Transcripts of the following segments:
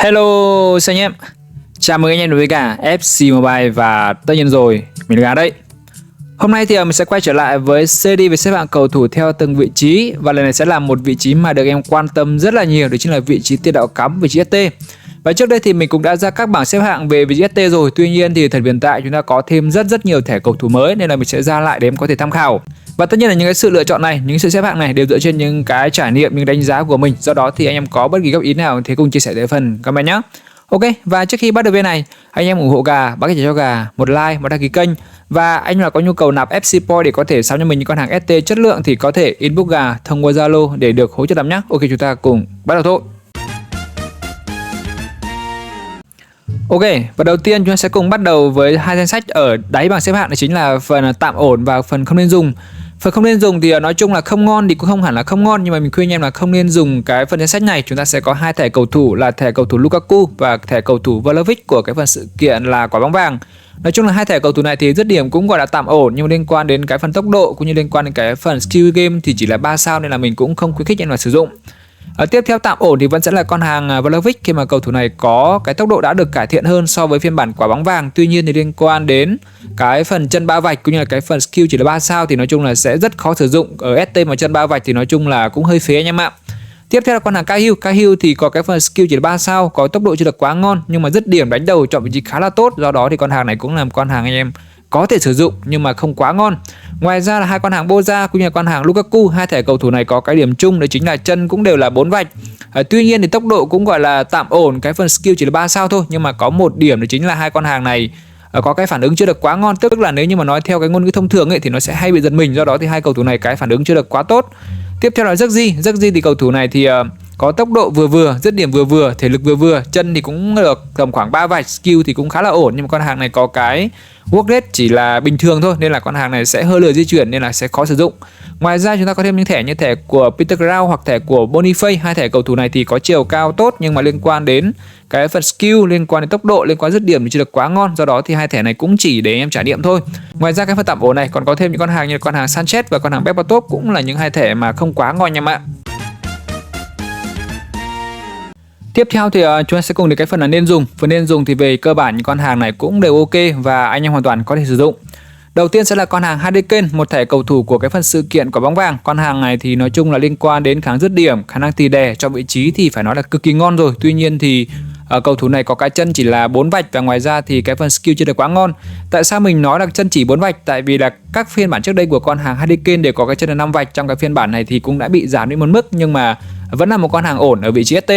Hello xin anh em. Chào mừng anh em đến với cả FC Mobile và tất nhiên rồi, mình là Gà đây. Hôm nay thì mình sẽ quay trở lại với series về xếp hạng cầu thủ theo từng vị trí, và lần này sẽ là một vị trí mà được em quan tâm rất là nhiều, đó chính là vị trí tiền đạo cắm, vị trí ST. Và trước đây thì mình cũng đã ra các bảng xếp hạng về vị trí ST rồi. Tuy nhiên thì thời điểm hiện tại chúng ta có thêm rất nhiều thẻ cầu thủ mới, nên là mình sẽ ra lại để em có thể tham khảo. Và tất nhiên là những cái sự lựa chọn này, những sự xếp hạng này đều dựa trên những cái trải nghiệm, những đánh giá của mình. Do đó thì anh em có bất kỳ góp ý nào thì cùng chia sẻ tại phần comment nhé. Ok, và trước khi bắt đầu video này, anh em ủng hộ Gà, bác cho Gà một like, một đăng ký kênh. Và anh nào có nhu cầu nạp FC Point để có thể sắm cho mình những con hàng ST chất lượng thì có thể inbox Gà thông qua Zalo để được hỗ trợ nạp nhé. Ok, chúng ta cùng bắt đầu thôi. Ok, và đầu tiên chúng ta sẽ cùng bắt đầu với hai danh sách ở đáy bảng xếp hạng, đó chính là phần tạm ổn và phần không nên dùng. Phần không nên dùng thì nói chung là không ngon thì cũng không hẳn là không ngon, nhưng mà mình khuyên anh em là không nên dùng cái phần danh sách này. Chúng ta sẽ có hai thẻ cầu thủ là thẻ cầu thủ Lukaku và thẻ cầu thủ Vlahovic của cái phần sự kiện là quả bóng vàng. Nói chung là hai thẻ cầu thủ này thì dứt điểm cũng gọi là tạm ổn, nhưng mà liên quan đến cái phần tốc độ cũng như liên quan đến cái phần skill game thì chỉ là 3 sao, nên là mình cũng không khuyến khích anh em sử dụng. Tiếp theo tạm ổn thì vẫn sẽ là con hàng Vlahovic, khi mà cầu thủ này có cái tốc độ đã được cải thiện hơn so với phiên bản quả bóng vàng. Tuy nhiên thì liên quan đến cái phần chân ba vạch cũng như là cái phần skill chỉ là 3 sao thì nói chung là sẽ rất khó sử dụng. Ở ST mà chân ba vạch thì nói chung là cũng hơi phế anh em ạ. Tiếp theo là con hàng Cahill thì có cái phần skill chỉ là 3 sao, có tốc độ chưa được quá ngon nhưng mà dứt điểm đánh đầu chọn vị trí khá là tốt. Do đó thì con hàng này cũng là một con hàng anh em có thể sử dụng nhưng mà không quá ngon. Ngoài ra là hai con hàng Boza cũng như là con hàng Lukaku, hai thẻ cầu thủ này có cái điểm chung đấy chính là chân cũng đều là 4 vạch. Tuy nhiên thì tốc độ cũng gọi là tạm ổn, cái phần skill chỉ là 3 sao thôi, nhưng mà có một điểm đấy chính là hai con hàng này có cái phản ứng chưa được quá ngon, tức là nếu như mà nói theo cái ngôn ngữ thông thường ấy thì nó sẽ hay bị giật mình. Do đó thì hai cầu thủ này cái phản ứng chưa được quá tốt. Tiếp theo là Zirkzee thì cầu thủ này thì có tốc độ vừa vừa, dứt điểm vừa vừa, thể lực vừa vừa, chân thì cũng được tầm khoảng 3 vạch, skill thì cũng khá là ổn, nhưng mà con hàng này có cái work rate chỉ là bình thường thôi, nên là con hàng này sẽ hơi lười di chuyển nên là sẽ khó sử dụng. Ngoài ra chúng ta có thêm những thẻ như thẻ của Peter Crouch hoặc thẻ của Boniface. Hai thẻ cầu thủ này thì có chiều cao tốt nhưng mà liên quan đến cái phần skill, liên quan đến tốc độ, liên quan dứt điểm thì chưa được quá ngon. Do đó thì hai thẻ này cũng chỉ để em trải nghiệm thôi. Ngoài ra cái phần tạm ổn này còn có thêm những con hàng như con hàng Sanchez và con hàng Berbatov, cũng là những hai thẻ mà không quá ngon nha bạn. Tiếp theo thì chúng ta sẽ cùng đến cái phần là nên dùng. Phần nên dùng thì về cơ bản những con hàng này cũng đều ok và anh em hoàn toàn có thể sử dụng. Đầu tiên sẽ là con hàng Harry Kane, một thẻ cầu thủ của cái phần sự kiện quả bóng vàng. Con hàng này thì nói chung là liên quan đến khả năng dứt điểm, khả năng tì đè cho vị trí thì phải nói là cực kỳ ngon rồi. Tuy nhiên thì cầu thủ này có cái chân chỉ là 4 vạch và ngoài ra thì cái phần skill chưa được quá ngon. Tại sao mình nói là chân chỉ 4 vạch? Tại vì là các phiên bản trước đây của con hàng Harry Kane đều có cái chân là 5 vạch, trong cái phiên bản này thì cũng đã bị giảm đi một mức nhưng mà vẫn là một con hàng ổn ở vị trí ST.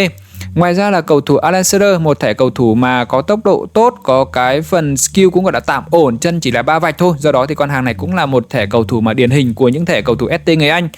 Ngoài ra là cầu thủ Alan Shearer, một thẻ cầu thủ mà có tốc độ tốt, có cái phần skill cũng gọi là tạm ổn, chân chỉ là 3 vạch thôi. Do đó thì con hàng này cũng là một thẻ cầu thủ mà điển hình của những thẻ cầu thủ ST người Anh.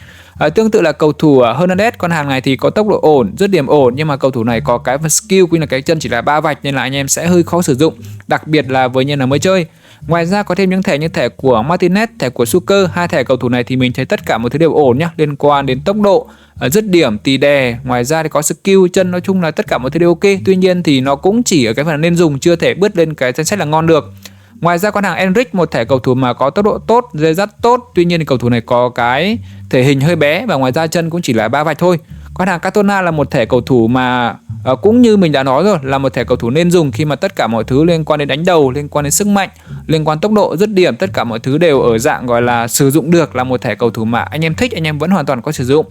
Tương tự là cầu thủ Hernandez, con hàng này thì có tốc độ ổn, dứt điểm ổn, nhưng mà cầu thủ này có cái phần skill cũng là cái chân chỉ là 3 vạch nên là anh em sẽ hơi khó sử dụng, đặc biệt là với những là mới chơi. Ngoài ra có thêm những thẻ như thẻ của Martinez, thẻ của Suker. Hai thẻ cầu thủ này thì mình thấy tất cả mọi thứ đều ổn nhá, liên quan đến tốc độ, dứt điểm, tì đè. Ngoài ra thì có skill, chân, nói chung là tất cả mọi thứ đều ok. Tuy nhiên thì nó cũng chỉ ở cái phần nên dùng, chưa thể bước lên cái danh sách là ngon được. Ngoài ra con hàng Enric, một thẻ cầu thủ mà có tốc độ tốt, dây dắt tốt. Tuy nhiên thì cầu thủ này có cái thể hình hơi bé và ngoài ra chân cũng chỉ là 3 vạch thôi. Con hàng Cantona là một thẻ cầu thủ mà cũng như mình đã nói rồi, là một thẻ cầu thủ nên dùng khi mà tất cả mọi thứ liên quan đến đánh đầu, liên quan đến sức mạnh, liên quan tốc độ, dứt điểm, tất cả mọi thứ đều ở dạng gọi là sử dụng được, là một thẻ cầu thủ mà anh em thích, anh em vẫn hoàn toàn có sử dụng.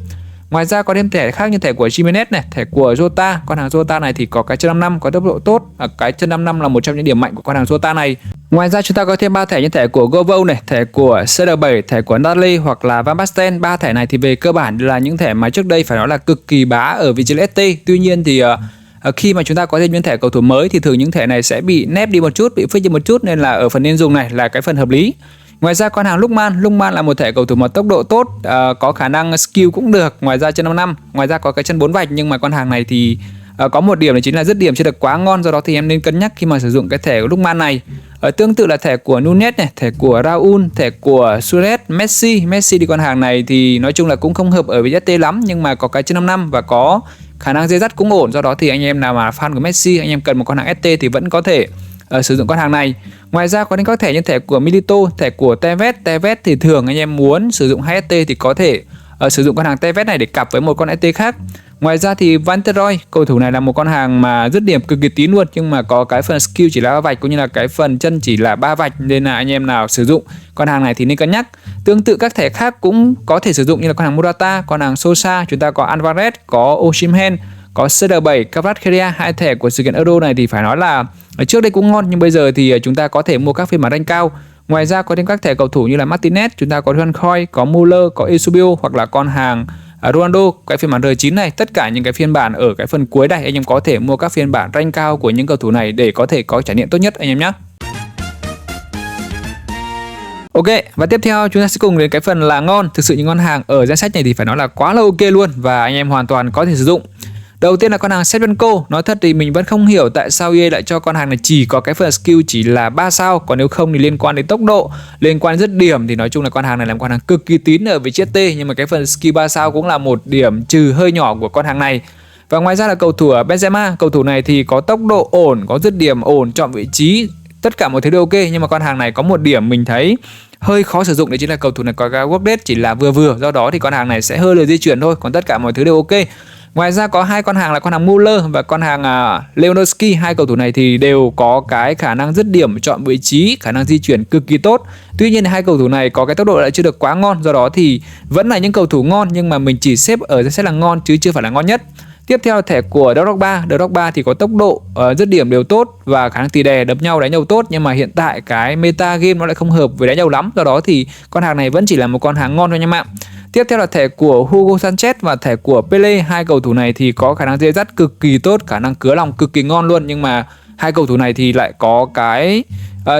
Ngoài ra có thêm thẻ khác như thẻ của Jimenez này, thẻ của Jota. Con hàng Jota này thì có cái chân 55, có tốc độ tốt. Cái chân 55 là một trong những điểm mạnh của con hàng Jota này. Ngoài ra chúng ta có thêm 3 thẻ như thẻ của Govou này, thẻ của CR7, thẻ của Nadal hoặc là Van Basten. 3 thẻ này thì về cơ bản là những thẻ mà trước đây phải nói là cực kỳ bá ở vị trí ST. Tuy nhiên thì khi mà chúng ta có thêm những thẻ cầu thủ mới thì thường những thẻ này sẽ bị nép đi một chút, bị fix đi một chút, nên là ở phần nên dùng này là cái phần hợp lý. Ngoài ra con hàng Lukman là một thẻ cầu thủ mà tốc độ tốt, có khả năng skill cũng được, ngoài ra chân 55, ngoài ra có cái chân 4 vạch, nhưng mà con hàng này thì có một điểm đó chính là dứt điểm chưa được quá ngon. Do đó thì em nên cân nhắc khi mà sử dụng cái thẻ của Lukman này. Tương tự là thẻ của Nunez này, thẻ của Raul, thẻ của Suarez, Messi thì con hàng này thì nói chung là cũng không hợp ở với ST lắm, nhưng mà có cái chân 55 và có khả năng dây dắt cũng ổn. Do đó thì anh em nào mà fan của Messi, anh em cần một con hàng ST thì vẫn có thể sử dụng con hàng này. Ngoài ra có đến các thẻ như thẻ của Milito, thẻ của Tevez thì thường anh em muốn sử dụng 2ST thì có thể sử dụng con hàng Tevez này để cặp với một con ET khác. Ngoài ra thì Van Nistelrooy, cầu thủ này là một con hàng mà dứt điểm cực kỳ tín luôn, nhưng mà có cái phần skill chỉ là 3 vạch cũng như là cái phần chân chỉ là 3 vạch, nên là anh em nào sử dụng con hàng này thì nên cân nhắc. Tương tự các thẻ khác cũng có thể sử dụng như là con hàng Morata, con hàng Sosa, chúng ta có Alvarez, có Osimhen, có CR7, Kvaratskhelia. Hai thẻ của sự kiện Euro này thì phải nói là ở trước đây cũng ngon, nhưng bây giờ thì chúng ta có thể mua các phiên bản rank cao. Ngoài ra có thêm các thẻ cầu thủ như là Martinez, chúng ta có Juan Khoy, có Muller, có Eusebio, hoặc là con hàng Ronaldo, cái phiên bản R9 này. Tất cả những cái phiên bản ở cái phần cuối này anh em có thể mua các phiên bản rank cao của những cầu thủ này để có thể có trải nghiệm tốt nhất anh em nhé. Ok, và tiếp theo chúng ta sẽ cùng đến cái phần là ngon. Thực sự những con hàng ở danh sách này thì phải nói là quá là ok luôn, và anh em hoàn toàn có thể sử dụng. Đầu tiên là con hàng Shevchenko. Nói thật thì mình vẫn không hiểu tại sao EA lại cho con hàng này chỉ có cái phần skill chỉ là 3 sao. Còn nếu không thì liên quan đến tốc độ, liên quan đến dứt điểm thì nói chung là con hàng này là một con hàng cực kỳ tín ở vị trí T. Nhưng mà cái phần skill 3 sao cũng là một điểm trừ hơi nhỏ của con hàng này. Và ngoài ra là cầu thủ Benzema. Cầu thủ này thì có tốc độ ổn, có dứt điểm ổn, chọn vị trí, tất cả mọi thứ đều ok. Nhưng mà con hàng này có một điểm mình thấy hơi khó sử dụng, đấy chính là cầu thủ này có cái work rate chỉ là vừa vừa. Do đó thì con hàng này sẽ hơi lười di chuyển thôi, còn tất cả mọi thứ đều ok. Ngoài ra có hai con hàng là con hàng Muller và con hàng Lewandowski. Hai cầu thủ này thì đều có cái khả năng dứt điểm, chọn vị trí, khả năng di chuyển cực kỳ tốt. Tuy nhiên hai cầu thủ này có cái tốc độ lại chưa được quá ngon, do đó thì vẫn là những cầu thủ ngon nhưng mà mình chỉ xếp ở danh sách là ngon chứ chưa phải là ngon nhất. Tiếp theo là thẻ của Drogba. Drogba thì có tốc độ dứt điểm đều tốt và khả năng tì đè đập nhau đánh nhau tốt, nhưng mà hiện tại cái meta game nó lại không hợp với đánh nhau lắm, do đó thì con hàng này vẫn chỉ là một con hàng ngon thôi anh em ạ. Tiếp theo là thẻ của Hugo Sanchez và thẻ của Pele. Hai cầu thủ này thì có khả năng dây dắt cực kỳ tốt, khả năng cứa lòng cực kỳ ngon luôn, nhưng mà hai cầu thủ này thì lại có cái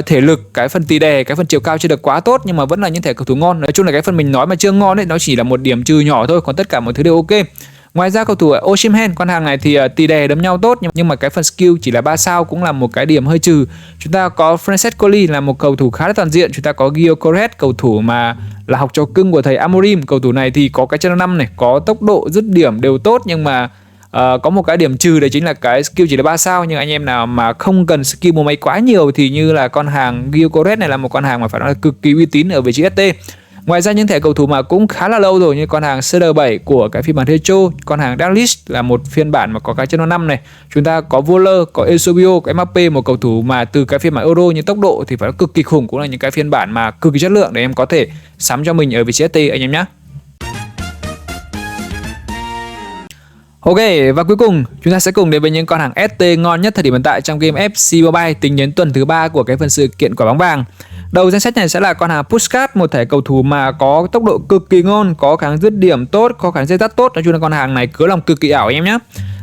thể lực, cái phần tì đè, cái phần chiều cao chưa được quá tốt, nhưng mà vẫn là những thẻ cầu thủ ngon. Nói chung là cái phần mình nói mà chưa ngon ấy, nó chỉ là một điểm trừ nhỏ thôi, còn tất cả mọi thứ đều ok. Ngoài ra cầu thủ Osimhen, con hàng này thì tì đè đấm nhau tốt, nhưng mà cái phần skill chỉ là 3 sao cũng là một cái điểm hơi trừ. Chúng ta có Francescoli là một cầu thủ khá là toàn diện. Chúng ta có Gyökeres, cầu thủ mà là học trò cưng của thầy Amorim. Cầu thủ này thì có cái chân 5 này, có tốc độ dứt điểm đều tốt, nhưng mà có một cái điểm trừ đấy chính là cái skill chỉ là 3 sao. Nhưng anh em nào mà không cần skill mua máy quá nhiều thì như là con hàng Gyökeres này là một con hàng mà phải nói là cực kỳ uy tín ở vị trí ST. Ngoài ra những thẻ cầu thủ mà cũng khá là lâu rồi như con hàng CR7 của cái phiên bản Retro, con hàng Dalglish là một phiên bản mà có cái chân 5 này. Chúng ta có Voller, có Eusebio, có Mbappe, một cầu thủ mà từ cái phiên bản Euro như tốc độ thì phải cực kỳ khủng, cũng là những cái phiên bản mà cực kỳ chất lượng để em có thể sắm cho mình ở vị trí ST anh em nhé. Ok, và cuối cùng chúng ta sẽ cùng đến với những con hàng ST ngon nhất thời điểm hiện tại trong game FC Mobile tính đến tuần thứ 3 của cái phần sự kiện quả bóng vàng. Đầu danh sách này sẽ là con hàng Puskas, một thẻ cầu thủ mà có tốc độ cực kỳ ngon, có khả năng dứt điểm tốt, có khả năng dây dắt tốt. Nói chung là con hàng này cứa lòng cực kỳ ảo anh em nhé.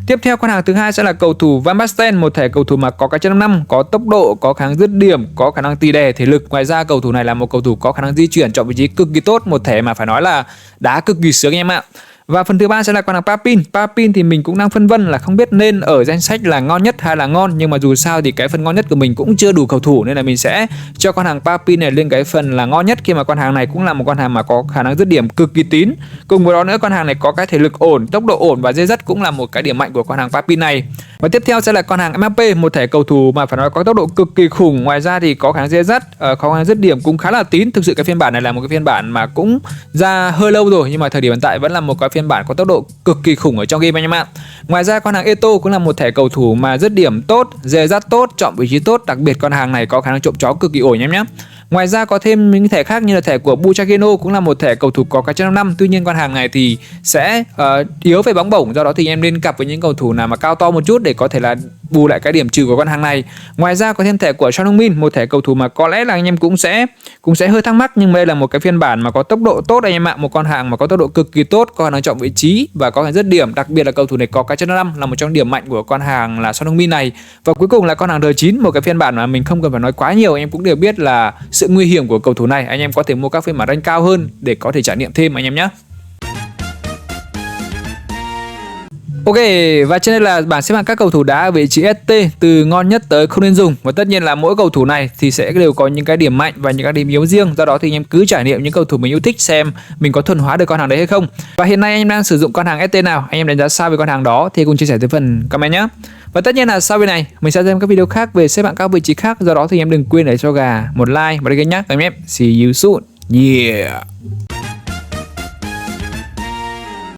Tiếp theo con hàng thứ hai sẽ là cầu thủ Van Basten, một thẻ cầu thủ mà có cái chân 5, có tốc độ, có khả năng dứt điểm, có khả năng tì đè, thể lực. Ngoài ra cầu thủ này là một cầu thủ có khả năng di chuyển, chọn vị trí cực kỳ tốt, một thẻ mà phải nói là đá cực kỳ sướng anh em ạ. Và phần thứ ba sẽ là con hàng Papin. Papin thì mình cũng đang phân vân là không biết nên ở danh sách là ngon nhất hay là ngon, nhưng mà dù sao thì cái phần ngon nhất của mình cũng chưa đủ cầu thủ, nên là mình sẽ cho con hàng Papin này lên cái phần là ngon nhất, khi mà con hàng này cũng là một con hàng mà có khả năng dứt điểm cực kỳ tín. Cùng với đó nữa, con hàng này có cái thể lực ổn, tốc độ ổn và dây dắt cũng là một cái điểm mạnh của con hàng Papin này. Và tiếp theo sẽ là con hàng Mbappe, một thẻ cầu thủ mà phải nói có tốc độ cực kỳ khủng. Ngoài ra thì có khả năng dây dắt, có khả năng dứt điểm cũng khá là tín. Thực sự cái phiên bản này là một cái phiên bản mà cũng ra hơi lâu rồi, nhưng mà thời điểm hiện tại vẫn là một cái phiên bản có tốc độ cực kỳ khủng ở trong game anh em ạ. Ngoài ra con hàng Eto cũng là một thẻ cầu thủ mà dứt điểm tốt, dè dắt tốt, chọn vị trí tốt, đặc biệt con hàng này có khả năng trộm chó cực kỳ ổn em nhé. Ngoài ra có thêm những thẻ khác như là thẻ của Buchageno, cũng là một thẻ cầu thủ có cái chân 5. Tuy nhiên con hàng này thì sẽ yếu về bóng bổng, do đó thì em nên cặp với những cầu thủ nào mà cao to một chút để có thể là bù lại cái điểm trừ của con hàng này. Ngoài ra có thêm thẻ của Son Heung-min, một thẻ cầu thủ mà có lẽ là anh em cũng sẽ hơi thắc mắc, nhưng đây là một cái phiên bản mà có tốc độ tốt anh em ạ, một con hàng mà có tốc độ cực kỳ tốt, có khả năng chọn vị trí và có khả năng dứt điểm, đặc biệt là cầu thủ này có cái chân 5 là một trong điểm mạnh của con hàng là Son Heung-min này. Và cuối cùng là con hàng R9, một cái phiên bản mà mình không cần phải nói quá nhiều, anh em cũng đều biết là sự nguy hiểm của cầu thủ này. Anh em có thể mua các phiên bản rank cao hơn để có thể trải nghiệm thêm anh em nhé. Ok, và trên đây là bảng xếp hạng các cầu thủ đá ở vị trí ST từ ngon nhất tới không nên dùng. Và tất nhiên là mỗi cầu thủ này thì sẽ đều có những cái điểm mạnh và những cái điểm yếu riêng. Do đó thì anh em cứ trải nghiệm những cầu thủ mình yêu thích xem mình có thuần hóa được con hàng đấy hay không. Và hiện nay anh em đang sử dụng con hàng ST nào, anh em đánh giá sao về con hàng đó thì cùng chia sẻ tới phần comment nhé. Và tất nhiên là sau bên này mình sẽ xem các video khác về xếp hạng các vị trí khác. Do đó thì anh em đừng quên để cho gà một like và đăng ký nhé. Các em, see you soon. Yeah.